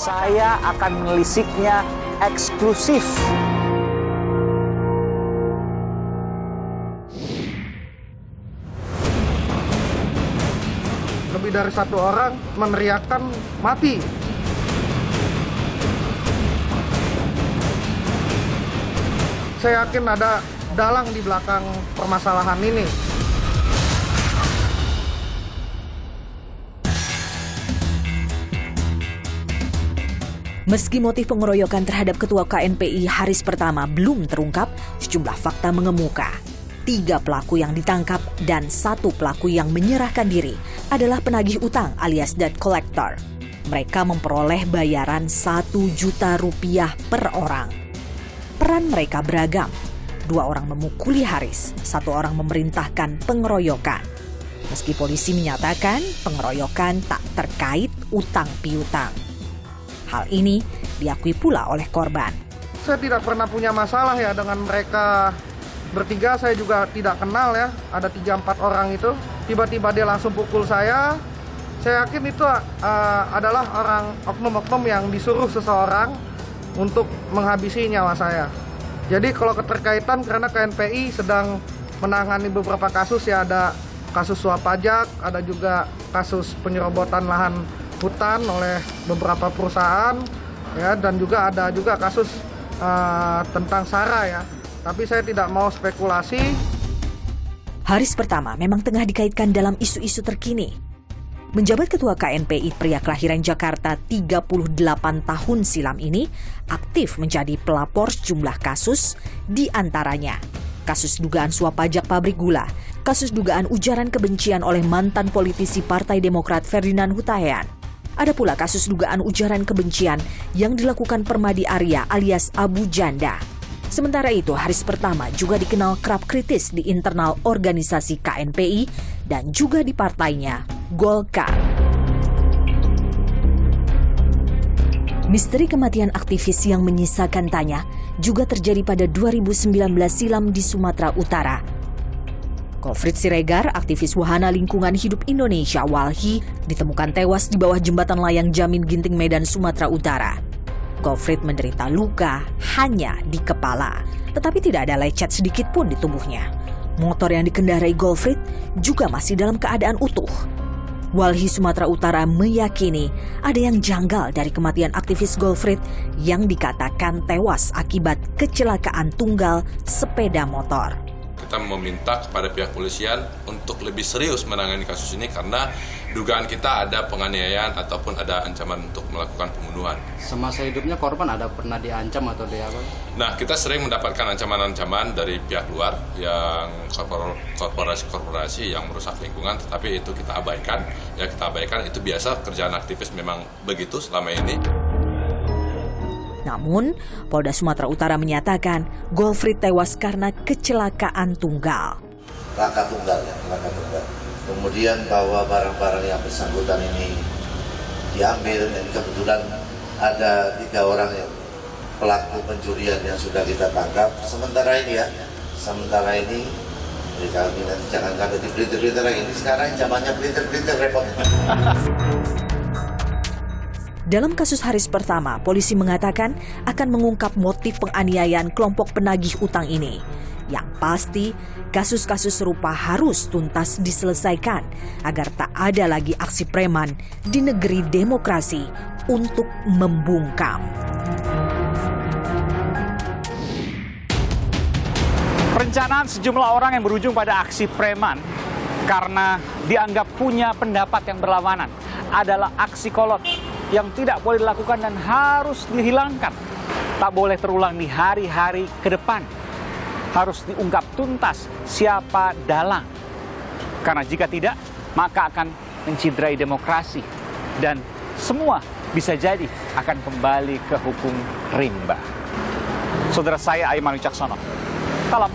Saya akan menelisiknya eksklusif. Lebih dari satu orang meneriakkan mati. Saya yakin ada dalang di belakang permasalahan ini. Meski motif pengeroyokan terhadap Ketua KNPI Haris Pertama belum terungkap, sejumlah fakta mengemuka. 3 pelaku yang ditangkap dan 1 pelaku yang menyerahkan diri adalah penagih utang alias debt collector. Mereka memperoleh bayaran 1 juta rupiah per orang. Peran mereka beragam. 2 orang memukuli Haris, 1 orang memerintahkan pengeroyokan. Meski polisi menyatakan pengeroyokan tak terkait utang piutang. Hal ini diakui pula oleh korban. Saya tidak pernah punya masalah ya dengan mereka bertiga, saya juga tidak kenal ya. Ada 3-4 orang itu, tiba-tiba dia langsung pukul saya. Saya yakin itu adalah orang oknum-oknum yang disuruh seseorang untuk menghabisi nyawa saya. Jadi kalau keterkaitan karena KNPI sedang menangani beberapa kasus ya, ada kasus suap pajak, ada juga kasus penyerobotan lahan hutan oleh beberapa perusahaan ya, dan juga ada juga kasus tentang SARA ya. Tapi saya tidak mau spekulasi. Haris Pertama memang tengah dikaitkan dalam isu-isu terkini. Menjabat Ketua KNPI pria kelahiran Jakarta 38 tahun silam ini aktif menjadi pelapor sejumlah kasus, di antaranya kasus dugaan suap pajak pabrik gula, kasus dugaan ujaran kebencian oleh mantan politisi Partai Demokrat Ferdinand Hutahian. Ada pula kasus dugaan ujaran kebencian yang dilakukan Permadi Arya alias Abu Janda. Sementara itu, Haris Pertama juga dikenal kerap kritis di internal organisasi KNPI dan juga di partainya, Golkar. Misteri kematian aktivis yang menyisakan tanya juga terjadi pada 2019 silam di Sumatera Utara. Golfrit Siregar, aktivis wahana lingkungan hidup Indonesia (WALHI), ditemukan tewas di bawah jembatan layang Jamin Ginting Medan, Sumatera Utara. Golfrit menderita luka hanya di kepala, tetapi tidak ada lecet sedikit pun di tubuhnya. Motor yang dikendarai Golfrit juga masih dalam keadaan utuh. WALHI Sumatera Utara meyakini ada yang janggal dari kematian aktivis Golfrit yang dikatakan tewas akibat kecelakaan tunggal sepeda motor. Kita meminta kepada pihak polisian untuk lebih serius menangani kasus ini karena dugaan kita ada penganiayaan ataupun ada ancaman untuk melakukan pembunuhan. Semasa hidupnya korban ada pernah diancam atau di apa? Nah, kita sering mendapatkan ancaman-ancaman dari pihak luar yang korporasi-korporasi yang merusak lingkungan, tetapi itu kita abaikan. Ya, kita abaikan, itu biasa kerjaan aktivis memang begitu selama ini. Namun, Polda Sumatera Utara menyatakan Golfrit tewas karena kecelakaan tunggal. Laka tunggal. Kemudian bahwa barang-barang yang bersangkutan ini diambil, dan kebetulan ada 3 orang yang pelaku pencurian yang sudah kita tangkap. Sementara ini kami jangan kata di berita-berita lagi. Ini sekarang zamannya berita-berita repot. Dalam kasus Haris Pertama, polisi mengatakan akan mengungkap motif penganiayaan kelompok penagih utang ini. Yang pasti, kasus-kasus serupa harus tuntas diselesaikan agar tak ada lagi aksi preman di negeri demokrasi untuk membungkam. Perencanaan sejumlah orang yang berujung pada aksi preman karena dianggap punya pendapat yang berlawanan adalah aksi kolot yang tidak boleh dilakukan dan harus dihilangkan. Tak boleh terulang di hari-hari ke depan. Harus diungkap tuntas siapa dalang. Karena jika tidak, maka akan menciderai demokrasi. Dan semua bisa jadi akan kembali ke hukum rimba. Saudara saya, Aiman Wicaksono. Salam.